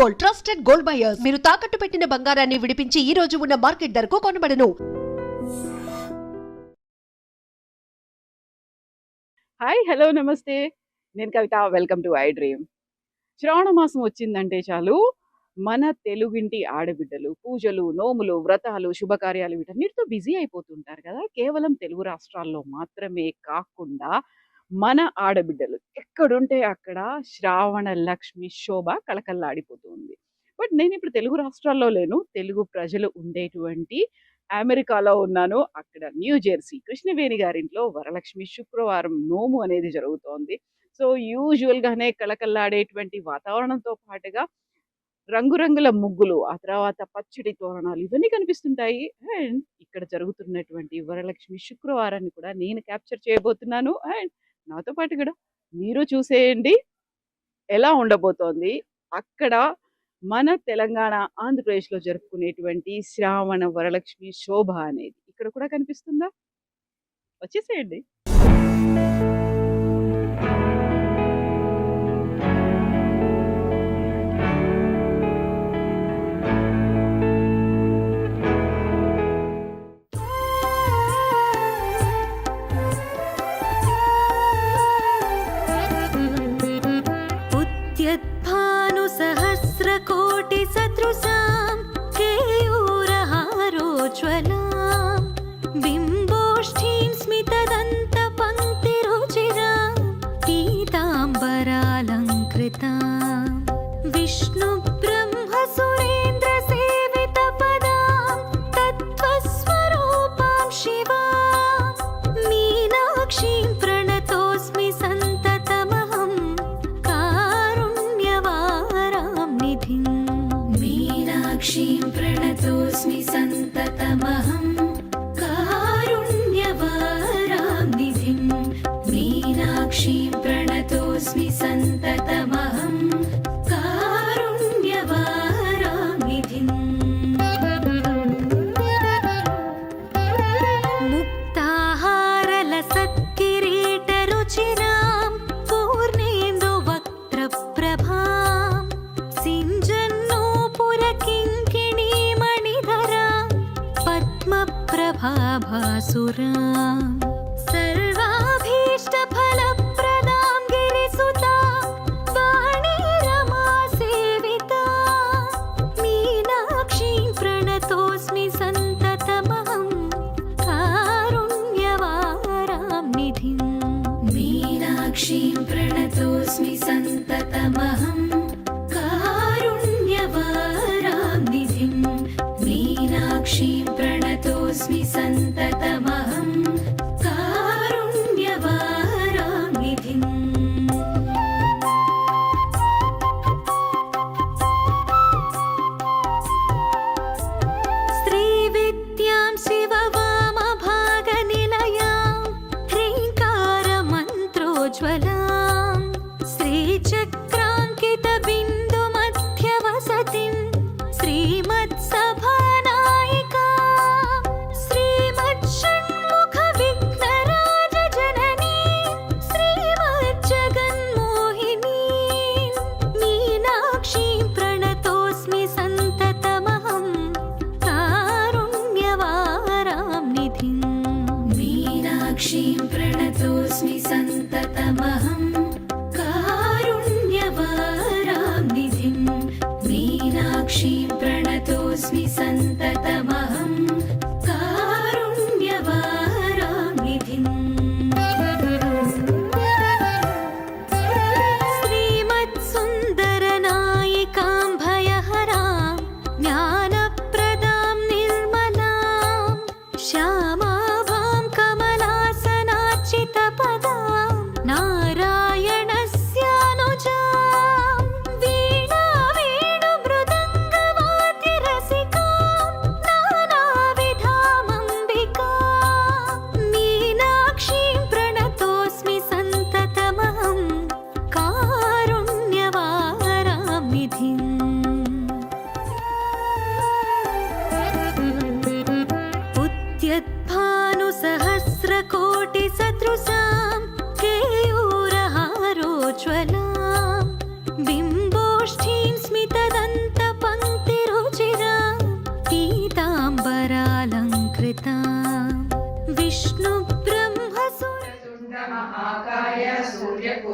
Gold, trusted gold buyers. మీరు తాకట్టు పెట్టిన బంగారాన్ని విడిపించి ఈ రోజు ఉన్న మార్కెట్ ధరకు కొనబడను. హాయ్, హలో, నమస్తే. నేను Kavitha. Welcome to I dream. Shravana మాసం వచ్చిందంటే చాలు మన తెలుగింటి ఆడబిడ్డలు పూజలు, నోములు, వ్రతాలు, శుభకార్యాలు వీటన్నిటితో బిజీ అయిపోతుంటారు కదా. కేవలం తెలుగు రాష్ట్రాల్లో మాత్రమే కాకుండా మన ఆడబిడ్డలు ఎక్కడుంటే అక్కడ శ్రావణ లక్ష్మి శోభ కళకళలాడిపోతుంది. బట్ నేను ఇప్పుడు తెలుగు రాష్ట్రాల్లో లేను. తెలుగు ప్రజలు ఉండేటువంటి అమెరికాలో ఉన్నాను. అక్కడ న్యూ జెర్సీ కృష్ణవేణి గారింట్లో వరలక్ష్మి శుక్రవారం నోము అనేది జరుగుతోంది. సో యూజువల్గానే కళకళలాడేటువంటి వాతావరణంతో పాటుగా రంగురంగుల ముగ్గులు, ఆ తర్వాత పచ్చడి తోరణాలు ఇవన్నీ కనిపిస్తుంటాయి. అండ్ ఇక్కడ జరుగుతున్నటువంటి వరలక్ష్మి శుక్రవారాన్ని కూడా నేను క్యాప్చర్ చేయబోతున్నాను. అండ్ నాతో పాటు కూడా మీరు చూసేయండి ఎలా ఉండబోతోంది అక్కడ మన తెలంగాణ, ఆంధ్రప్రదేశ్లో జరుపుకునేటువంటి శ్రావణ వరలక్ష్మి శోభ అనేది. ఇక్కడ కూడా కనిపిస్తుందా? వచ్చేసేయండి. सहस्रकोटि सदृशां केयूरहारोज्ज्वलां बिम्बोष्ठीं स्मितदन्तपङ्क्तिरुचिरां पीताम्बरालङ्कृतां विष्णुब्रह्मसुरेन्द्रसेवितपदां तत्त्वस्वरूपां शिवां मीनाक्षीं प्रणतोऽस्मि सन्ततमहं मीनाक्षीं प्रणतोऽस्मि सन्ततमहं कारुण्यवारां निधिं मीनाक्षीं प्रणतोऽस्मि सन्ततमहं कारुण्यवारां निधिं मुक्ताहारलसत्किरीटरुचिरां पूर्णेन्दुवक्त्रप्रभां भासुरां सर्वाभीष्टफलप्रदां गिरिसुतां वाणी रमा सेवितां मीनाक्षीं प्रणतोऽस्मि सन्ततमहं कारुण्यवारां निधिं मीनाक्षीं प्रणतोऽस्मि सन्ततमहं कारुण्यवारां निधिं मीनाक्षीं प्रणतोऽस्मि सन्ततमहं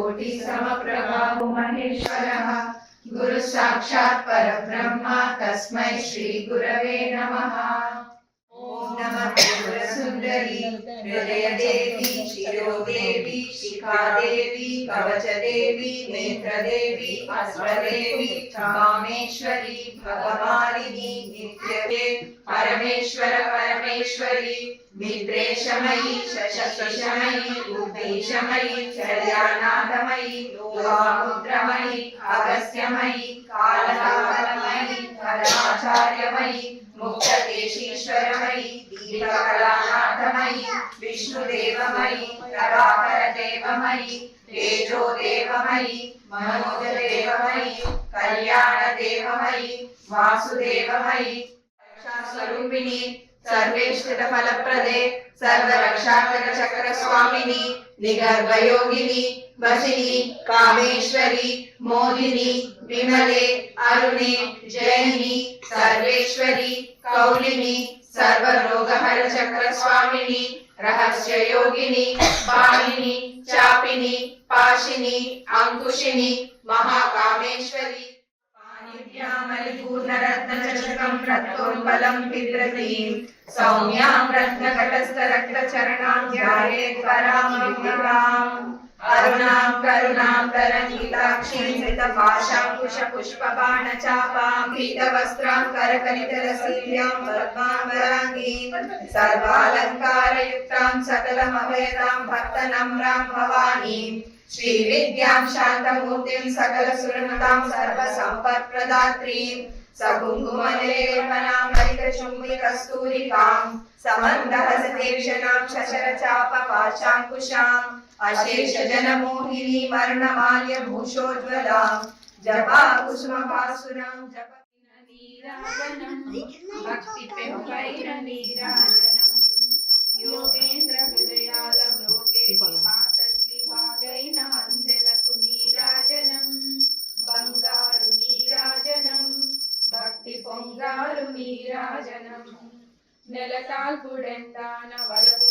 कोटि समप्रभा महेश्वरः गुरु साक्षात् परब्रह्म तस्मै श्री गुरवे नमः। ओम नमः त्रिपुरसुंदरी हृदय देवी शिरो देवी शिखा देवी कवच देवी नेत्र देवी अस्त्रदेवी कामेश्वरी भगवारिणी नित्यदे परमेश्वर परमेश्वरी मित्रेशमयी शशशमयी उपेशमयी कल्याणाधमयी लोहामुद्रमयी अगस्त्यमयी कालकालमयी धर्माचार्यमयी मुक्तकेशीश्वरमयी दीपकलानाथमयी विष्णुदेवमयी प्रभाकरदेवमयी तेजोदेवमयी मनोजदेवमयी कल्याणदेवमयी वासुदेवमयी रक्षास्वरूपिणी सर्वेष्टितफलप्रदे सर्वरक्षाकर चक्र स्वामिनी निगर्भयोगिनी वशिनी कामेश्वरी मोदिनी विमले अरुणे जयिनी सर्वेश्वरी कौलिनी सर्वरोगहर चक्र स्वामिनी रहस्य योगिनी पाणिनी चापिनी पाशिनी अंकुशिनी महाकामेश्वरी पाणिभ्यामलिपूर्णरत्नचषकं रक्तोत्पलं बिभ्रतीं सौम्यां रत्नकटस्थरक्तचरणां ध्यायेत् परामम्बिकाम् अरुणां करुणां तरङ्गिताक्षीं धृतपाशाङ्कुशपुष्पबाणचापां पीतवस्त्रां करकलितरसील्यां पद्माम्बराङ्गीं सर्वालङ्कारयुक्तां सकलमभयदां भक्तनम्रां भवानीं श्रीविद्यां शान्तमूर्तिं सकलसुरनुतां सर्वसम्पत्प्रदात्रीं सकुङ्कुमलेपनां हरितचुम्बिकस्तूरिकां समन्दहसतीक्षणां शशरचापपाशाङ्कुशाम् अशेषजनमोहिनी वर्णमाल्यभूषोज्ज्वलां जपा कुसुमपासुरां जपनीराजनं भक्तिपेवैरनीराजनं योगेन्द्र हृदयालं लोके मातल्ली भागैन అందెలకు నీరాజనం బంగారు నీరాజనం భక్తి పొంగారు నీరాజనం నెలతాల్పుడెందాన వలపు